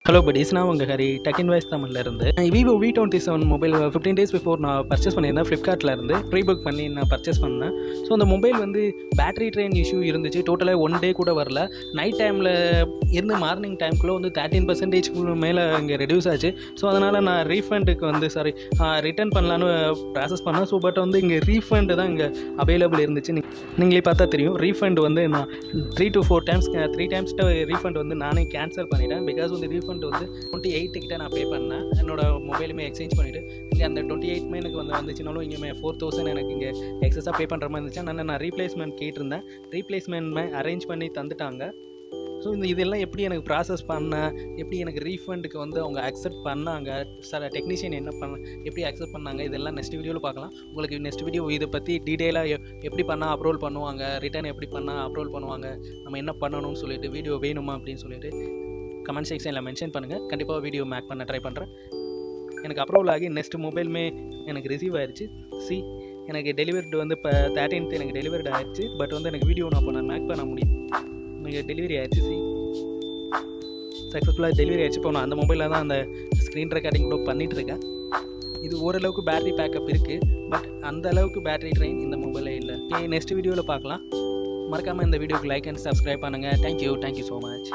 Hello buddies, நான் உங்கள் Hari tech invoice தமிழ்ல இருந்து. Vivo V27 mobile 15 days before நான் பர்ச்சேஸ் பண்ணியிருந்தேன். ஃப்ளிப்கார்ட்டில் இருந்து ப்ரீ புக் பண்ணி நான் பர்ச்சேஸ் பண்ணேன். ஸோ அந்த மொபைல் வந்து பேட்டரி ட்ரெயின் இஷ்யூ இருந்துச்சு. டோட்டலாக 1 day கூட வரல. நைட் டைமில் இருந்து மார்னிங் டைம்குள்ளே வந்து 13% மேலே இங்கே ரெடியூஸ் ஆச்சு. ஸோ அதனால் நான் ரீஃபண்டுக்கு வந்து ரிட்டர்ன் பண்ணலான்னு ப்ராசஸ் பண்ணேன். ஸோ பட் வந்து இங்கே ரீஃபண்டு தான் இங்கே அவைலபிள் இருந்துச்சு. நீங்களே பார்த்தா தெரியும். ரீஃபண்ட் வந்து நான் 3 to 4 times 3 times ரீஃபண்ட் வந்து நானே கேன்சல் பண்ணிட்டேன். பிகாஸ் வந்து ரீஃபண்ட் வந்து 28 கிட்ட நான் பே பண்ணேன். என்னோட மொபைலுமே எக்ஸ்சேஞ்ச் பண்ணிவிட்டு இங்கே அந்த 28 எனக்கு வந்து வந்துச்சுனாலும் இங்கே 4000 எனக்கு இங்கே எக்ஸஸாக பே பண்ணுற மாதிரி இருந்துச்சு. நான் ரீப்ளேஸ்மெண்ட் கேட்டிருந்தேன். ரீப்ளேஸ்மெண்ட் அரேஞ்ச் பண்ணி தந்துட்டாங்க. ஸோ இதெல்லாம் எப்படி எனக்கு ப்ராசஸ் பண்ணேன், எப்படி எனக்கு ரீஃபண்டுக்கு வந்து அவங்க அக்செப்ட் பண்ணாங்க, டெக்னீஷியன் என்ன எப்படி அக்செப்ட் பண்ணாங்க, இதெல்லாம் நெக்ஸ்ட் வீடியோவில் பார்க்கலாம். உங்களுக்கு நெக்ஸ்ட் வீடியோ இதை பற்றி டீட்டெயிலாக எப்படி பண்ணால் அப்ரோல் பண்ணுவாங்க, ரிட்டர்ன் எப்படி பண்ணால் அப்ரோல் பண்ணுவாங்க, நம்ம என்ன பண்ணணும்னு சொல்லிட்டு வீடியோ வேணுமா அப்படின்னு சொல்லிட்டு கமெண்ட் செக்ஷனில் மென்ஷன் பண்ணுங்கள். கண்டிப்பாக வீடியோ மேக் பண்ண ட்ரை பண்ணுறேன். எனக்கு அப்ரோல் ஆகி நெக்ஸ்ட் மொபைலுமே எனக்கு ரிசீவ் ஆயிடுச்சு. எனக்கு டெலிவர்டு வந்து இப்போ 13th எனக்கு டெலிவர்டு ஆயிடுச்சு. பட் வந்து எனக்கு வீடியோ நான் இப்போ நான் மேக் பண்ண முடியும். எனக்கு டெலிவரி ஆயிடுச்சு. சக்ஸஸ்ஃபுல்லாக டெலிவரி ஆயிடுச்சு. இப்போ நான் அந்த மொபைலில் தான் அந்த ஸ்க்ரீன் ரெக்கார்டிங் கூட பண்ணிகிட்ருக்கேன். இது ஓரளவுக்கு பேட்டரி பேக்கப் இருக்குது. பட் அந்த அளவுக்கு பேட்டரி ட்ரெயின் இந்த மொபைலே இல்லை. நெக்ஸ்ட் வீடியோவில் பார்க்கலாம். மறக்காமல் இந்த வீடியோக்கு லைக் அண்ட் சப்ஸ்கிரைப் பண்ணுங்கள். Thank you so much.